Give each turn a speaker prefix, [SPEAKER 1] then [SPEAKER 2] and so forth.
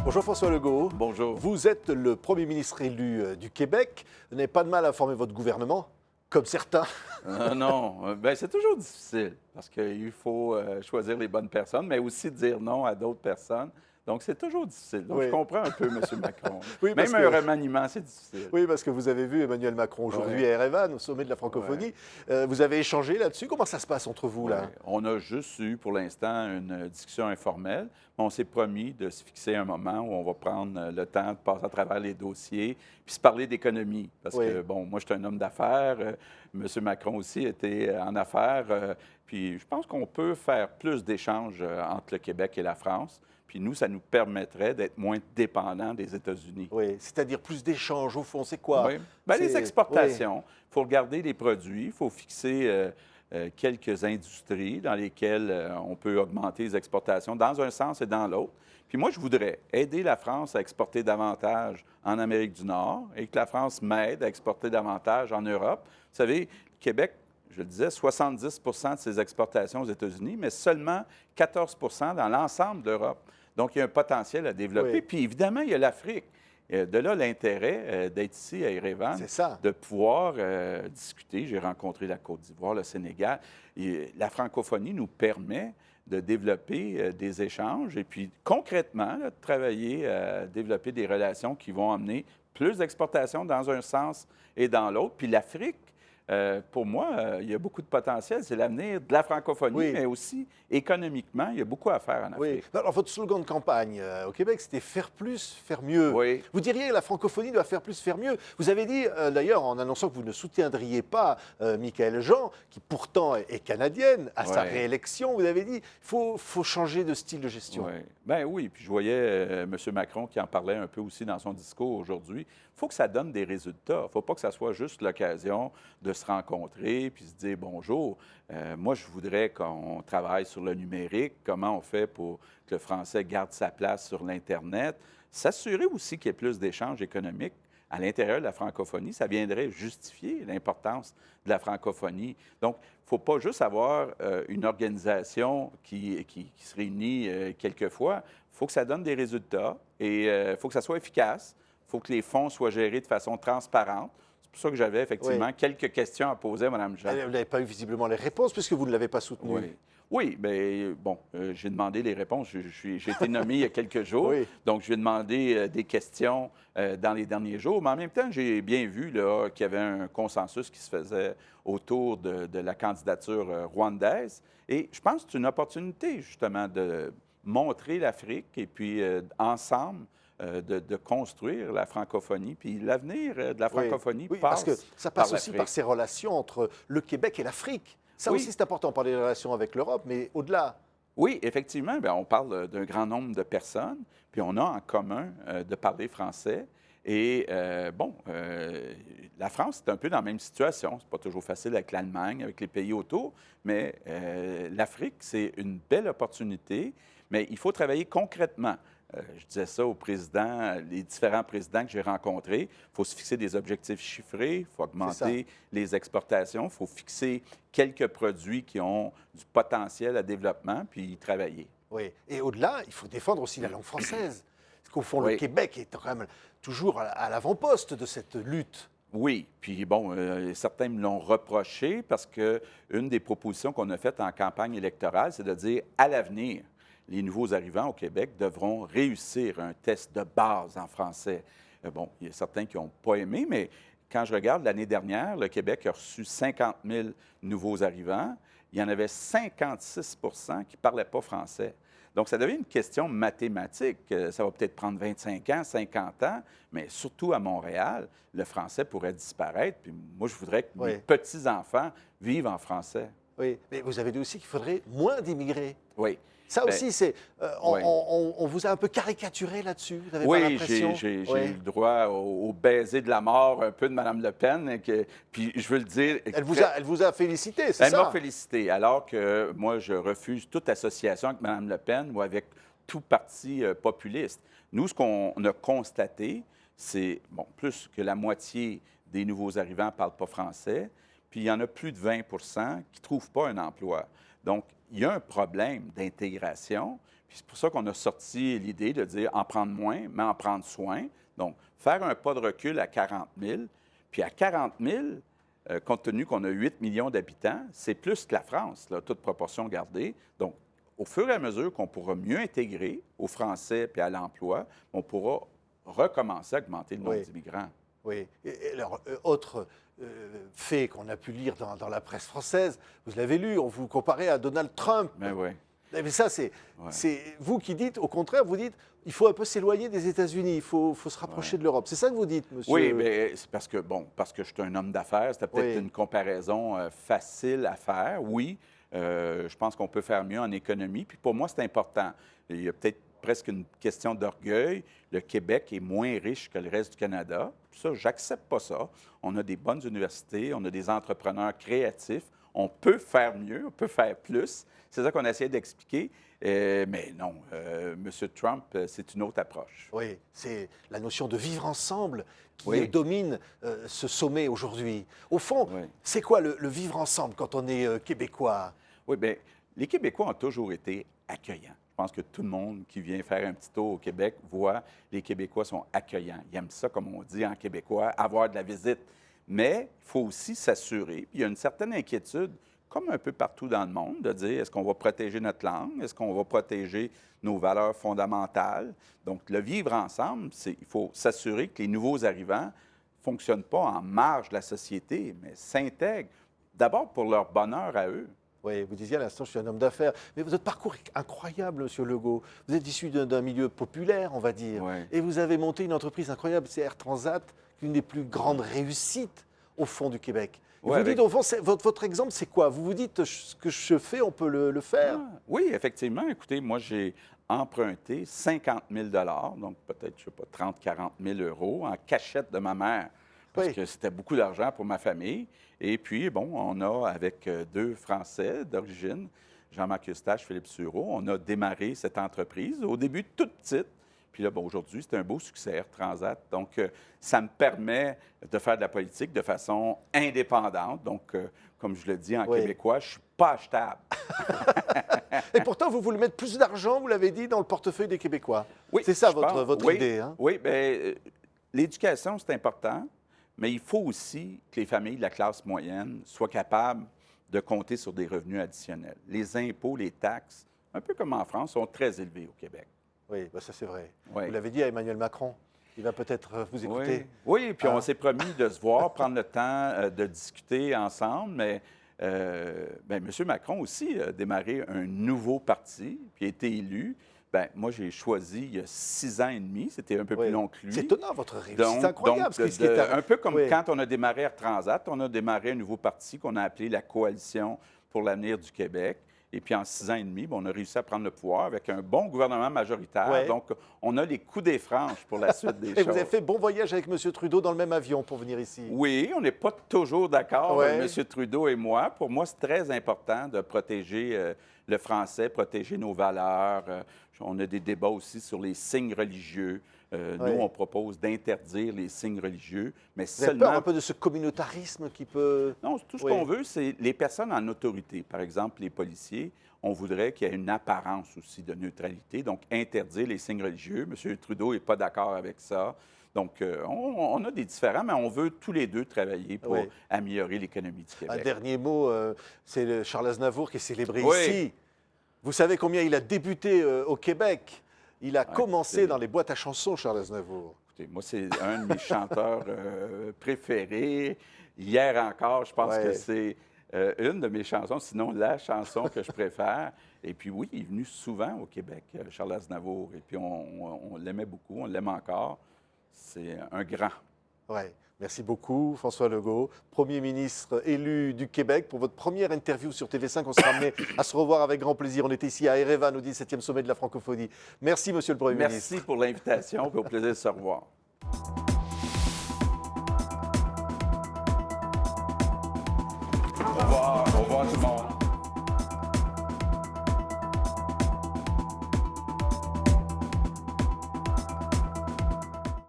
[SPEAKER 1] Bonjour François Legault.
[SPEAKER 2] Bonjour.
[SPEAKER 1] Vous êtes le Premier ministre élu du Québec. Vous n'avez pas de mal à former votre gouvernement, comme certains.
[SPEAKER 2] Non, ben, c'est toujours difficile parce qu'il faut choisir les bonnes personnes, mais aussi dire non à d'autres personnes. Donc, c'est toujours difficile. Donc,
[SPEAKER 1] Oui.
[SPEAKER 2] je comprends un peu M. Macron.
[SPEAKER 1] Oui, parce
[SPEAKER 2] Même
[SPEAKER 1] que-
[SPEAKER 2] un remaniement, c'est difficile.
[SPEAKER 1] Oui, parce que vous avez vu Emmanuel Macron aujourd'hui
[SPEAKER 2] Ouais.
[SPEAKER 1] à Erevan, au sommet de la francophonie. Vous avez échangé là-dessus. Comment ça se passe entre vous, là?
[SPEAKER 2] Ouais. On a juste eu pour l'instant une discussion informelle. On s'est promis de se fixer un moment où on va prendre le temps de passer à travers les dossiers puis se parler d'économie. Parce
[SPEAKER 1] Oui.
[SPEAKER 2] que, bon, moi, je suis un homme d'affaires. M. Macron aussi était en affaires. Puis je pense qu'on peut faire plus d'échanges entre le Québec et la France. Puis nous, ça nous permettrait d'être moins dépendants des États-Unis.
[SPEAKER 1] Oui, c'est-à-dire plus d'échanges, au fond, c'est quoi?
[SPEAKER 2] Oui. Bien, les
[SPEAKER 1] C'est-
[SPEAKER 2] exportations, il faut regarder les produits, il faut fixer quelques industries dans lesquelles on peut augmenter les exportations dans un sens et dans l'autre. Puis moi, je voudrais aider la France à exporter davantage en Amérique du Nord et que la France m'aide à exporter davantage en Europe. Vous savez, le Québec, je le disais, 70 de ses exportations aux États-Unis, mais seulement 14 dans l'ensemble de l'Europe. Donc, il y a un potentiel à développer.
[SPEAKER 1] Oui.
[SPEAKER 2] Puis, évidemment, il y a l'Afrique. De là, l'intérêt d'être ici à Erevan,
[SPEAKER 1] C'est ça.
[SPEAKER 2] de pouvoir discuter. J'ai rencontré la Côte d'Ivoire, le Sénégal. Et la francophonie nous permet de développer des échanges et puis concrètement, là, de travailler à développer des relations qui vont amener plus d'exportations dans un sens et dans l'autre. Puis l'Afrique, pour moi, il y a beaucoup de potentiel. C'est l'avenir de la francophonie,
[SPEAKER 1] Oui.
[SPEAKER 2] mais aussi économiquement, il y a beaucoup à faire en
[SPEAKER 1] Oui.
[SPEAKER 2] Afrique.
[SPEAKER 1] Alors, votre slogan de campagne au Québec, c'était faire plus, faire mieux.
[SPEAKER 2] Oui.
[SPEAKER 1] Vous diriez que la francophonie doit faire plus, faire mieux. Vous avez dit, d'ailleurs, en annonçant que vous ne soutiendriez pas Michaëlle Jean, qui pourtant est canadienne, à sa
[SPEAKER 2] Ouais.
[SPEAKER 1] réélection, vous avez dit, il faut changer de style de gestion.
[SPEAKER 2] Oui. Ben oui, puis je voyais M. Macron qui en parlait un peu aussi dans son discours aujourd'hui. Il faut que ça donne des résultats. Il ne faut pas que ça soit juste l'occasion de se rencontrer puis se dire bonjour. Moi, je voudrais qu'on travaille sur le numérique, comment on fait pour que le français garde sa place sur l'Internet. S'assurer aussi qu'il y ait plus d'échanges économiques à l'intérieur de la francophonie, ça viendrait justifier l'importance de la francophonie. Donc, il ne faut pas juste avoir une organisation qui se réunit quelques fois. Il faut que ça donne des résultats et il faut que ça soit efficace. Il faut que les fonds soient gérés de façon transparente. C'est pour ça que j'avais effectivement quelques questions à poser à Mme Jean.
[SPEAKER 1] Vous n'avez pas eu visiblement les réponses, puisque vous ne l'avez pas soutenu.
[SPEAKER 2] Oui. Oui, bien, bon, j'ai demandé les réponses. J'ai été nommé il y a quelques jours.
[SPEAKER 1] Oui.
[SPEAKER 2] Donc, je lui ai demandé des questions dans les derniers jours. Mais en même temps, j'ai bien vu là, qu'il y avait un consensus qui se faisait autour de la candidature rwandaise. Et je pense que c'est une opportunité, justement, de montrer l'Afrique et puis, ensemble, de construire la francophonie. Puis l'avenir de la francophonie
[SPEAKER 1] Oui,
[SPEAKER 2] passe
[SPEAKER 1] parce que ça passe
[SPEAKER 2] par
[SPEAKER 1] aussi
[SPEAKER 2] l'Afrique.
[SPEAKER 1] par ces relations entre le Québec et l'Afrique. Ça
[SPEAKER 2] Oui.
[SPEAKER 1] aussi, c'est important, parler des relations avec l'Europe, mais au-delà.
[SPEAKER 2] Oui, effectivement, bien, on parle d'un grand nombre de personnes, puis on a en commun de parler français. Et la France, c'est un peu dans la même situation. C'est pas toujours facile avec l'Allemagne, avec les pays autour, mais l'Afrique, c'est une belle opportunité, mais il faut travailler concrètement. Je disais ça aux présidents, les différents présidents que j'ai rencontrés. Il faut se fixer des objectifs chiffrés, il faut augmenter les exportations, il faut fixer quelques produits qui ont du potentiel à développement, puis y travailler.
[SPEAKER 1] Oui. Et au-delà, il faut défendre aussi la langue française. Parce qu'au fond, le
[SPEAKER 2] Oui.
[SPEAKER 1] Québec est quand même toujours à l'avant-poste de cette lutte.
[SPEAKER 2] Oui, puis bon, certains me l'ont reproché parce qu'une des propositions qu'on a faites en campagne électorale, c'est de dire à l'avenir, les nouveaux arrivants au Québec devront réussir un test de base en français. Bon, il y a certains qui n'ont pas aimé, mais quand je regarde l'année dernière, le Québec a reçu 50 000 nouveaux arrivants. Il y en avait 56 qui ne parlaient pas français. Donc, ça devient une question mathématique. Ça va peut-être prendre 25 ans, 50 ans, mais surtout à Montréal, le français pourrait disparaître. Puis moi, je voudrais que mes petits-enfants vivent en français.
[SPEAKER 1] Oui, mais vous avez dit aussi qu'il faudrait moins d'immigrés.
[SPEAKER 2] Oui.
[SPEAKER 1] Ça
[SPEAKER 2] Ben,
[SPEAKER 1] aussi, c'est.
[SPEAKER 2] oui.
[SPEAKER 1] On vous a un peu caricaturé là-dessus. Vous n'avez pas
[SPEAKER 2] Oui,
[SPEAKER 1] l'impression?
[SPEAKER 2] j'ai eu le droit au baiser de la mort un peu de Mme Le Pen. Puis je veux le dire.
[SPEAKER 1] Elle vous a félicité, c'est
[SPEAKER 2] Elle
[SPEAKER 1] ça?
[SPEAKER 2] m'a félicité, alors que moi, je refuse toute association avec Mme Le Pen ou avec tout parti populiste. Nous, ce qu'on a constaté, c'est, bon, plus que la moitié des nouveaux arrivants ne parlent pas français, puis il y en a plus de 20 qui ne trouvent pas un emploi. Donc, il y a un problème d'intégration. Puis c'est pour ça qu'on a sorti l'idée de dire en prendre moins, mais en prendre soin. Donc, faire un pas de recul à 40 000. Puis à 40 000, compte tenu qu'on a 8 millions d'habitants, c'est plus que la France, là, toute proportion gardée. Donc, au fur et à mesure qu'on pourra mieux intégrer aux Français puis à l'emploi, on pourra recommencer à augmenter le nombre d'immigrants.
[SPEAKER 1] Oui. Et alors, autre fait qu'on a pu lire dans la presse française, vous l'avez lu, on vous comparait à Donald Trump.
[SPEAKER 2] Mais oui.
[SPEAKER 1] Mais ça, c'est vous qui dites, au contraire, vous dites, il faut un peu s'éloigner des États-Unis, il faut se rapprocher de l'Europe. C'est ça que vous dites, monsieur?
[SPEAKER 2] Oui, mais c'est parce que je suis un homme d'affaires. C'était peut-être une comparaison facile à faire. Oui, je pense qu'on peut faire mieux en économie. Puis pour moi, c'est important. Il y a peut-être presque une question d'orgueil. Le Québec est moins riche que le reste du Canada. Puis ça, j'accepte pas ça. On a des bonnes universités, on a des entrepreneurs créatifs. On peut faire mieux, on peut faire plus. C'est ça qu'on a essayé d'expliquer. Mais non, M. Trump, c'est une autre approche.
[SPEAKER 1] Oui, c'est la notion de vivre ensemble qui domine ce sommet aujourd'hui. Au fond, c'est quoi le vivre ensemble quand on est québécois?
[SPEAKER 2] Oui, bien, les Québécois ont toujours été accueillants. Je pense que tout le monde qui vient faire un petit tour au Québec voit les Québécois sont accueillants. Ils aiment ça, comme on dit en québécois, avoir de la visite. Mais il faut aussi s'assurer, puis il y a une certaine inquiétude, comme un peu partout dans le monde, de dire est-ce qu'on va protéger notre langue, est-ce qu'on va protéger nos valeurs fondamentales. Donc, le vivre ensemble, il faut s'assurer que les nouveaux arrivants ne fonctionnent pas en marge de la société, mais s'intègrent d'abord pour leur bonheur à eux.
[SPEAKER 1] Oui, vous disiez à l'instant, je suis un homme d'affaires. Mais votre parcours est incroyable, monsieur Legault. Vous êtes issu d'un milieu populaire, on va dire. Et vous avez monté une entreprise incroyable, c'est Air Transat, l'une des plus grandes réussites au fond du Québec. Vous dites, au fond, votre exemple, c'est quoi? Vous vous dites, ce que je fais, on peut le faire?
[SPEAKER 2] Oui, effectivement. Écoutez, moi, j'ai emprunté 50 000 donc peut-être, je ne sais pas, 30 000, 40 000 euros en cachette de ma mère. Parce que c'était beaucoup d'argent pour ma famille. Et puis, bon, on a, avec deux Français d'origine, Jean-Marc Eustache, Philippe Sureau, on a démarré cette entreprise, au début toute petite. Puis là, bon, aujourd'hui, c'est un beau succès, Air Transat. Donc, ça me permet de faire de la politique de façon indépendante. Donc, comme je le dis en québécois, je ne suis pas achetable.
[SPEAKER 1] Et pourtant, vous voulez mettre plus d'argent, vous l'avez dit, dans le portefeuille des Québécois.
[SPEAKER 2] Oui,
[SPEAKER 1] c'est ça votre idée, hein?
[SPEAKER 2] Oui, bien, l'éducation, c'est important. Mais il faut aussi que les familles de la classe moyenne soient capables de compter sur des revenus additionnels. Les impôts, les taxes, un peu comme en France, sont très élevés au Québec.
[SPEAKER 1] Oui, ben ça c'est vrai. Vous l'avez dit à Emmanuel Macron. Il va peut-être vous écouter.
[SPEAKER 2] Oui, puis on s'est promis de se voir, prendre le temps de discuter ensemble. Mais M. Macron aussi a démarré un nouveau parti, puis a été élu. Bien, moi, j'ai choisi il y a 6 ans et demi. C'était un peu plus long que lui.
[SPEAKER 1] C'est étonnant, votre réussite. C'est incroyable.
[SPEAKER 2] Un peu comme quand on a démarré Air Transat, on a démarré un nouveau parti qu'on a appelé la Coalition pour l'avenir du Québec. Et puis, en 6 ans et demi, on a réussi à prendre le pouvoir avec un bon gouvernement majoritaire. Donc, on a les coups des franges pour la suite des choses.
[SPEAKER 1] Et vous avez fait bon voyage avec M. Trudeau dans le même avion pour venir ici.
[SPEAKER 2] Oui, on n'est pas toujours d'accord, M. Trudeau et moi. Pour moi, c'est très important de protéger le français, protéger nos valeurs. On a des débats aussi sur les signes religieux. Nous, on propose d'interdire les signes religieux, mais
[SPEAKER 1] vous avez peur un peu de ce communautarisme qui peut...
[SPEAKER 2] Non, tout ce qu'on veut, c'est les personnes en autorité. Par exemple, les policiers, on voudrait qu'il y ait une apparence aussi de neutralité, donc interdire les signes religieux. M. Trudeau n'est pas d'accord avec ça. Donc, on a des différends, mais on veut tous les deux travailler pour améliorer l'économie du Québec.
[SPEAKER 1] Un dernier mot, c'est Charles Aznavour qui est célébré ici. Vous savez combien il a débuté au Québec? Il a commencé dans les boîtes à chansons, Charles Aznavour.
[SPEAKER 2] Écoutez, moi, c'est un de mes chanteurs préférés. Hier encore, je pense que c'est une de mes chansons, sinon la chanson que je préfère. Et puis oui, il est venu souvent au Québec, Charles Aznavour. Et puis on l'aimait beaucoup, on l'aime encore. C'est un grand.
[SPEAKER 1] Oui. Merci beaucoup, François Legault, Premier ministre élu du Québec. Pour votre première interview sur TV5, on sera amené à se revoir avec grand plaisir. On était ici à Erevan, au 17e sommet de la francophonie. Merci, Monsieur le Premier ministre.
[SPEAKER 2] Merci pour l'invitation et au plaisir de se revoir. Au revoir tout le monde.